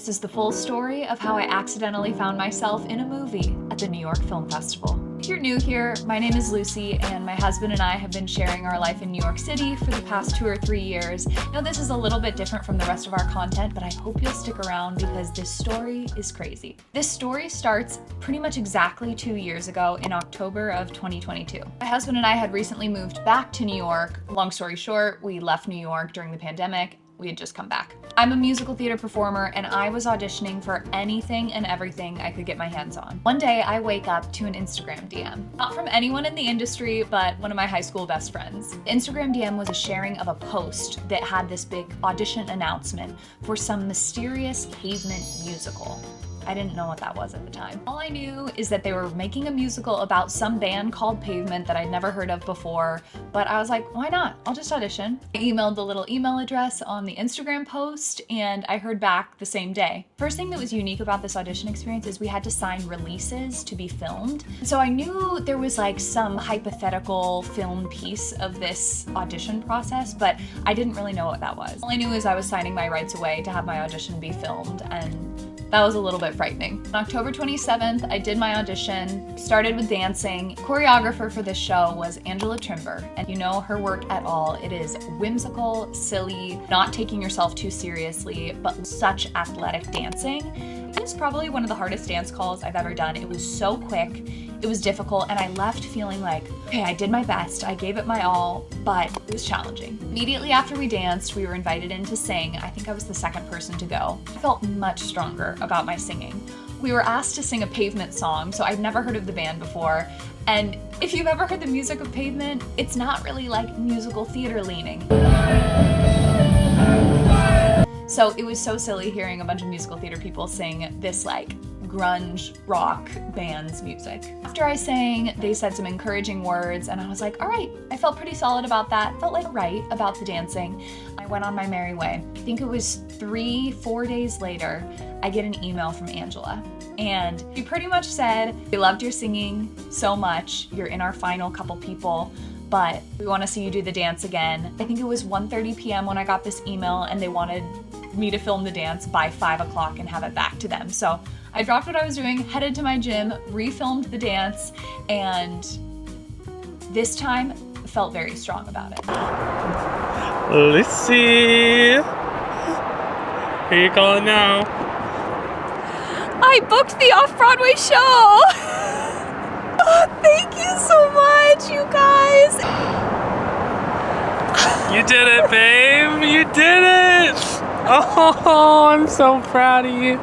This is the full story of how I accidentally found myself in a movie at the New York Film Festival. If you're new here, my name is Lucy, and my husband and I have been sharing our life in New York City for the past 2 or 3 years. Now, this is a little bit different from the rest of our content, but I hope you'll stick around because this story is crazy. This story starts pretty much exactly 2 years ago in October of 2022. My husband and I had recently moved back to New York. Long story short, we left New York during the pandemic. We had just come back. I'm a musical theater performer and I was auditioning for anything and everything I could get my hands on. One day I wake up to an Instagram DM. Not from anyone in the industry, but one of my high school best friends. The Instagram DM was a sharing of a post that had this big audition announcement for some mysterious Pavement musical. I didn't know what that was at the time. All I knew is that they were making a musical about some band called Pavement that I'd never heard of before, but I was like, why not? I'll just audition. I emailed the little email address on the Instagram post and I heard back the same day. First thing that was unique about this audition experience is we had to sign releases to be filmed. So I knew there was like some hypothetical film piece of this audition process, but I didn't really know what that was. All I knew is I was signing my rights away to have my audition be filmed, and that was a little bit frightening. On October 27th, I did my audition, started with dancing. Choreographer for this show was Angela Trimber, and you know her work at all. It is whimsical, silly, not taking yourself too seriously, but such athletic dancing. It was probably one of the hardest dance calls I've ever done. It was so quick, it was difficult, and I left feeling like, okay, I did my best, I gave it my all, but it was challenging. Immediately after we danced, we were invited in to sing. I think I was the second person to go. I felt much stronger about my singing. We were asked to sing a Pavement song, so I'd never heard of the band before. And if you've ever heard the music of Pavement, it's not really like musical theater leaning. So it was so silly hearing a bunch of musical theater people sing this like grunge rock band's music. After I sang, they said some encouraging words and I was like, all right, I felt pretty solid about that. Felt like right about the dancing. I went on my merry way. I think it was 3-4 days later, I get an email from Angela. And she pretty much said, we loved your singing so much. You're in our final couple people, but we want to see you do the dance again. I think it was 1:30 p.m. when I got this email and they wanted me to film the dance by 5 o'clock and have it back to them. So I dropped what I was doing, headed to my gym, refilmed the dance, and this time felt very strong about it. Let's see. Here you go now. I booked the off-Broadway show! Oh, thank you so much, you guys! You did it, babe! You did it! Oh, I'm so proud of you.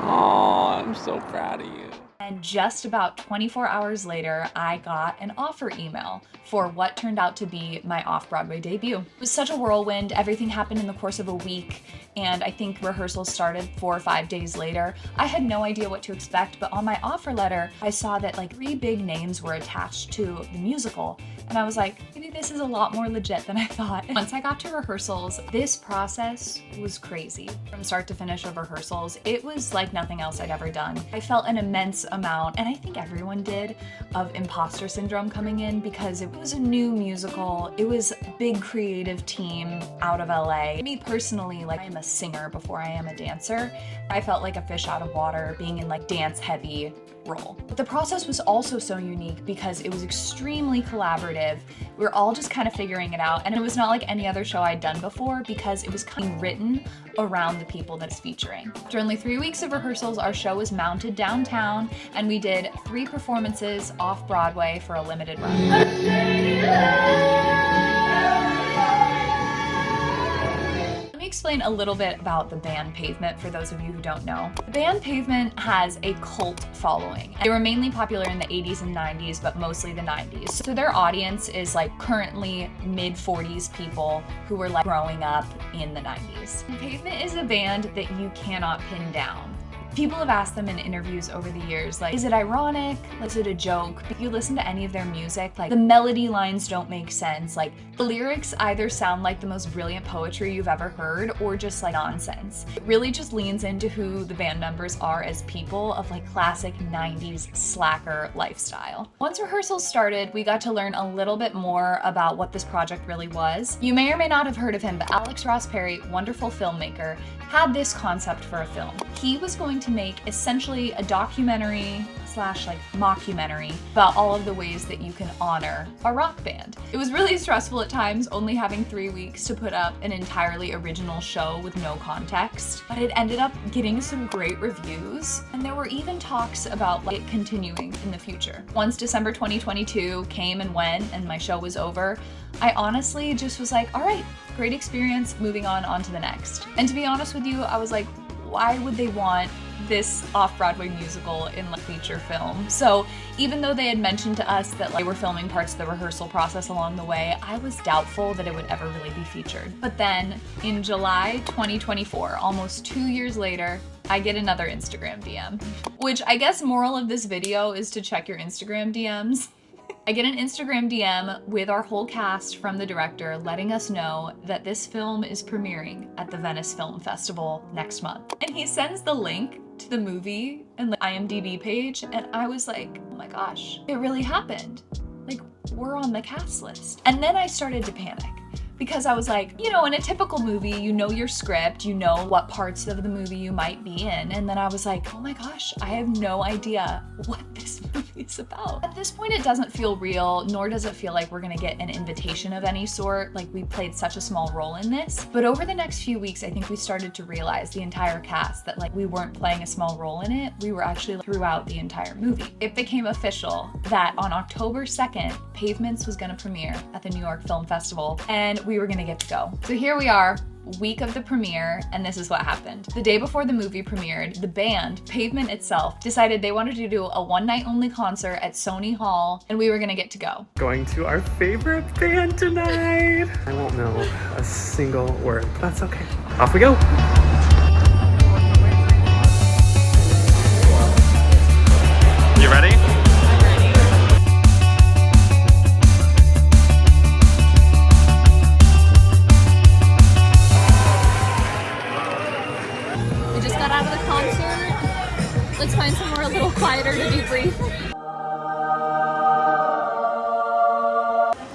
Oh, I'm so proud of you. And just about 24 hours later, I got an offer email for what turned out to be my off-Broadway debut. It was such a whirlwind. Everything happened in the course of a week, and I think rehearsals started 4 or 5 days later. I had no idea what to expect, but on my offer letter, I saw that like 3 big names were attached to the musical, and I was like, maybe this is a lot more legit than I thought. Once I got to rehearsals, this process was crazy. From start to finish of rehearsals, it was like nothing else I'd ever done. I felt an immense amount, and I think everyone did, of imposter syndrome coming in because it was a new musical. It was a big creative team out of LA. Me personally, like, I am a singer before I am a dancer. I felt like a fish out of water being in like dance heavy role. But the process was also so unique because it was extremely collaborative. We were all just kind of figuring it out, and it was not like any other show I'd done before because it was kind of written around the people that it's featuring. After only 3 weeks of rehearsals, our show was mounted downtown and we did 3 performances off Broadway for a limited run. Let me explain a little bit about the band Pavement for those of you who don't know. The band Pavement has a cult following. They were mainly popular in the 80s and 90s, but mostly the 90s. So their audience is like currently mid-40s people who were like growing up in the 90s. And Pavement is a band that you cannot pin down. People have asked them in interviews over the years, like, is it ironic? Is it a joke? If you listen to any of their music, like, the melody lines don't make sense. Like, the lyrics either sound like the most brilliant poetry you've ever heard or just like nonsense. It really just leans into who the band members are as people of like classic 90s slacker lifestyle. Once rehearsals started, we got to learn a little bit more about what this project really was. You may or may not have heard of him, but Alex Ross Perry, wonderful filmmaker, had this concept for a film. He was going to make essentially a documentary slash like mockumentary about all of the ways that you can honor a rock band. It was really stressful at times, only having 3 weeks to put up an entirely original show with no context, but it ended up getting some great reviews, and there were even talks about like it continuing in the future. Once December 2022 came and went and my show was over, I honestly just was like, all right, great experience, moving on to the next. And to be honest with you, I was like, why would they want this off-Broadway musical in like feature film? So even though they had mentioned to us that like, they were filming parts of the rehearsal process along the way, I was doubtful that it would ever really be featured. But then in July 2024, almost 2 years later, I get another Instagram DM, which I guess moral of this video is to check your Instagram DMs. I get an Instagram DM with our whole cast from the director letting us know that this film is premiering at the Venice Film Festival next month. And he sends the link to the movie and the IMDb page, and I was like, oh my gosh, it really happened. Like, we're on the cast list. And then I started to panic. Because I was like, you know, in a typical movie, you know your script, you know what parts of the movie you might be in. And then I was like, oh my gosh, I have no idea what this movie is about. At this point, it doesn't feel real, nor does it feel like we're gonna get an invitation of any sort. Like, we played such a small role in this. But over the next few weeks, I think we started to realize, the entire cast, that like we weren't playing a small role in it. We were actually throughout the entire movie. It became official that on October 2nd, Pavements was gonna premiere at the New York Film Festival, and we were gonna get to go. So here we are, week of the premiere, and this is what happened. The day before the movie premiered, the band, Pavement itself, decided they wanted to do a one-night only concert at Sony Hall, and we were gonna get to go. Going to our favorite band tonight. I won't know a single word, but that's okay. Off we go. You ready? Let's find somewhere a little quieter to debrief.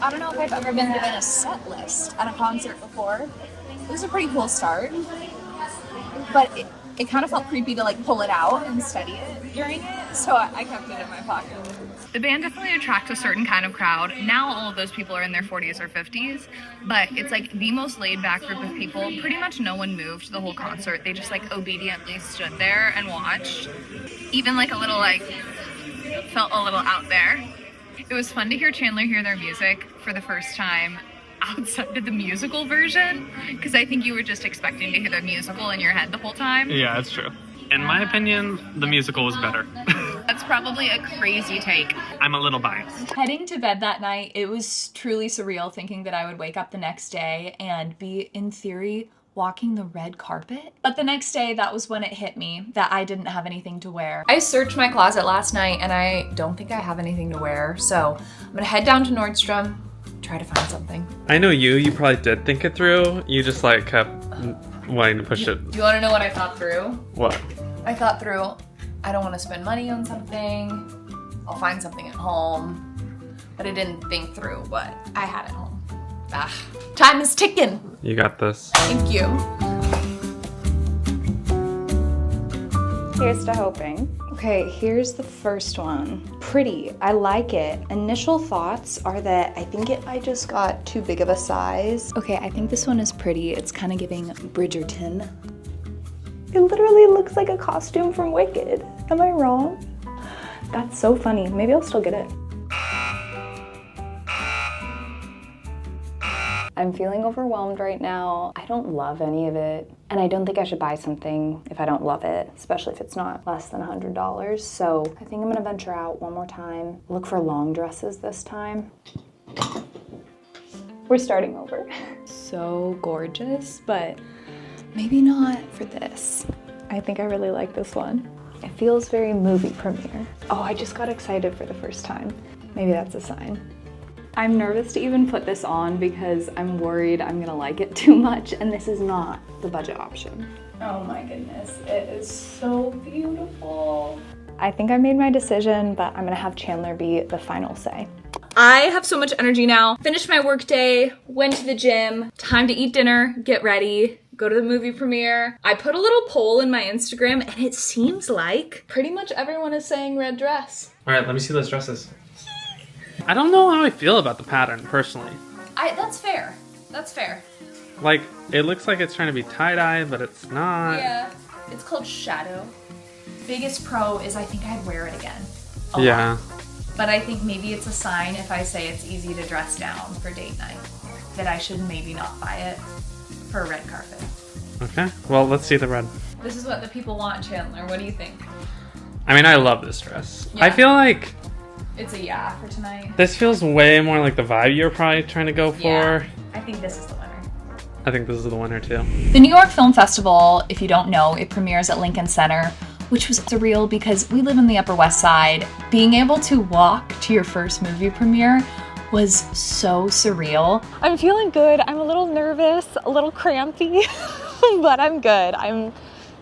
I don't know if I've ever been given a set list at a concert before. It was a pretty cool start, but it kind of felt creepy to like pull it out and study it during it, so I kept it in my pocket. The band definitely attracts a certain kind of crowd. Now all of those people are in their 40s or 50s, but it's like the most laid back group of people. Pretty much no one moved the whole concert. They just like obediently stood there and watched. Even like a little like, felt a little out there. It was fun to hear Chandler hear their music for the first time outside of the musical version, because I think you were just expecting to hear the musical in your head the whole time. Yeah, that's true. In my opinion, the musical was better. That's probably a crazy take. I'm a little biased. Heading to bed that night, it was truly surreal thinking that I would wake up the next day and be, in theory, walking the red carpet. But the next day, that was when it hit me that I didn't have anything to wear. I searched my closet last night and I don't think I have anything to wear, so I'm gonna head down to Nordstrom, try to find something. I know you probably did think it through. You just like kept wanting to push it. Do you wanna know what I thought through? What? I thought through, I don't wanna spend money on something. I'll find something at home. But I didn't think through what I had at home. Ah, time is ticking. You got this. Thank you. Here's to hoping. Okay, here's the first one. Pretty, I like it. Initial thoughts are that I think I just got too big of a size. Okay, I think this one is pretty. It's kind of giving Bridgerton. It literally looks like a costume from Wicked. Am I wrong? That's so funny. Maybe I'll still get it. I'm feeling overwhelmed right now. I don't love any of it. And I don't think I should buy something if I don't love it, especially if it's not less than $100. So I think I'm gonna venture out one more time. Look for long dresses this time. We're starting over. So gorgeous, but maybe not for this. I think I really like this one. It feels very movie premiere. Oh, I just got excited for the first time. Maybe that's a sign. I'm nervous to even put this on because I'm worried I'm gonna like it too much, and this is not the budget option. Oh my goodness, it is so beautiful. I think I made my decision, but I'm gonna have Chandler be the final say. I have so much energy now. Finished my work day, went to the gym, time to eat dinner, get ready, go to the movie premiere. I put a little poll in my Instagram and it seems like pretty much everyone is saying red dress. All right, let me see those dresses. I don't know how I feel about the pattern, personally. That's fair. That's fair. Like, it looks like it's trying to be tie-dye, but it's not. Yeah, it's called shadow. Biggest pro is I think I'd wear it again. A Yeah. lot. But I think maybe it's a sign if I say it's easy to dress down for date night, that I should maybe not buy it for a red carpet. Okay, well, let's see the red. This is what the people want, Chandler. What do you think? I mean, I love this dress. Yeah. I feel like It's a yeah for tonight. this feels way more like the vibe you're probably trying to go for. Yeah, I think this is the winner. I think this is the winner, too. The New York Film Festival, if you don't know, it premieres at Lincoln Center, which was surreal because we live in the Upper West Side. Being able to walk to your first movie premiere was so surreal. I'm feeling good. I'm a little nervous, a little crampy, but I'm good. I'm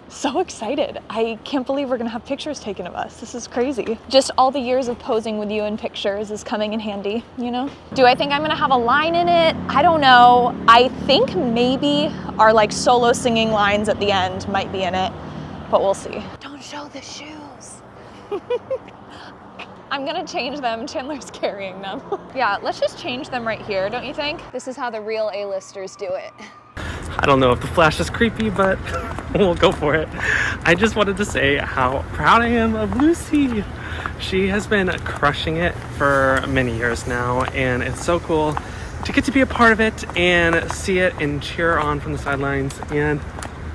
so excited. I can't believe we're gonna have pictures taken of us. This is crazy. Just all the years of posing with you in pictures is coming in handy, you know? Do I think I'm gonna have a line in it? I don't know. I think maybe our like solo singing lines at the end might be in it, but we'll see. Don't show the shoes. I'm gonna change them. Chandler's carrying them. Yeah, let's just change them right here, don't you think? This is how the real A-listers do it. I don't know if the flash is creepy, but we'll go for it. I just wanted to say how proud I am of Lucy. She has been crushing it for many years now, and it's so cool to get to be a part of it and see it and cheer on from the sidelines. And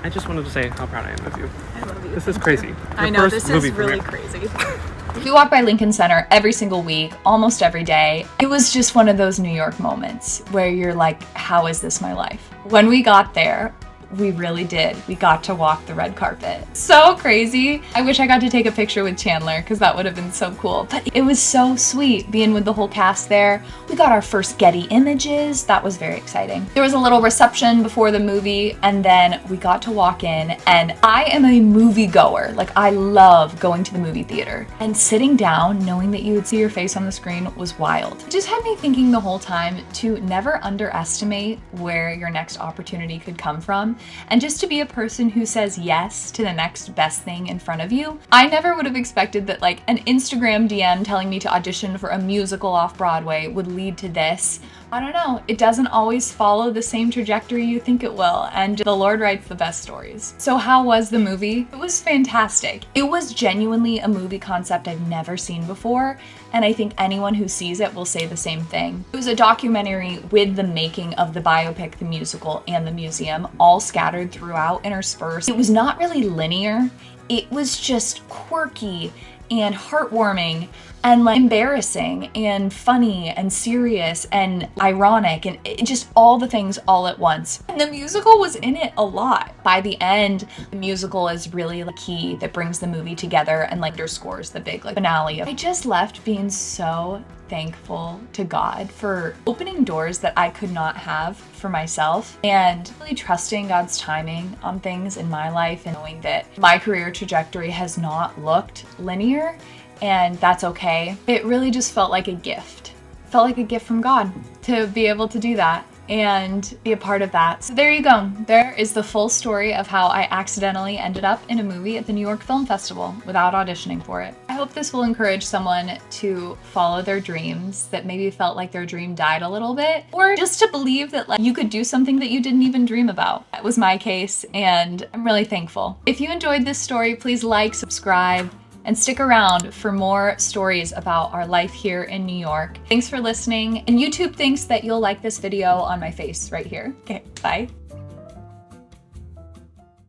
I just wanted to say how proud I am of you. I love you. This is crazy. I know, this is really crazy. We walk by Lincoln Center every single week, almost every day. It was just one of those New York moments where you're like, how is this my life? When we got there, we really did. We got to walk the red carpet. So crazy. I wish I got to take a picture with Chandler because that would have been so cool. But it was so sweet being with the whole cast there. We got our first Getty images. That was very exciting. There was a little reception before the movie and then we got to walk in, and I am a movie goer. Like, I love going to the movie theater, and sitting down knowing that you would see your face on the screen was wild. It just had me thinking the whole time to never underestimate where your next opportunity could come from. And just to be a person who says yes to the next best thing in front of you. I never would have expected that like an Instagram DM telling me to audition for a musical off Broadway would lead to this. I don't know, it doesn't always follow the same trajectory you think it will, and the Lord writes the best stories. So how was the movie? It was fantastic. It was genuinely a movie concept I've never seen before, and I think anyone who sees it will say the same thing. It was a documentary with the making of the biopic, the musical, and the museum, all scattered throughout, interspersed. It was not really linear. It was just quirky and heartwarming and like embarrassing and funny and serious and ironic and just all the things all at once. And the musical was in it a lot. By the end, the musical is really the key that brings the movie together and like underscores the big like finale. I just left being so thankful to God for opening doors that I could not have for myself, and really trusting God's timing on things in my life and knowing that my career trajectory has not looked linear, and that's okay. It really just felt like a gift. It felt like a gift from God to be able to do that and be a part of that. So there you go. There is the full story of how I accidentally ended up in a movie at the New York Film Festival without auditioning for it. I hope this will encourage someone to follow their dreams that maybe felt like their dream died a little bit, or just to believe that like you could do something that you didn't even dream about. That was my case, and I'm really thankful. If you enjoyed this story, please like, subscribe, and stick around for more stories about our life here in New York. Thanks for listening, and YouTube thinks that you'll like this video on my face right here. Okay, bye.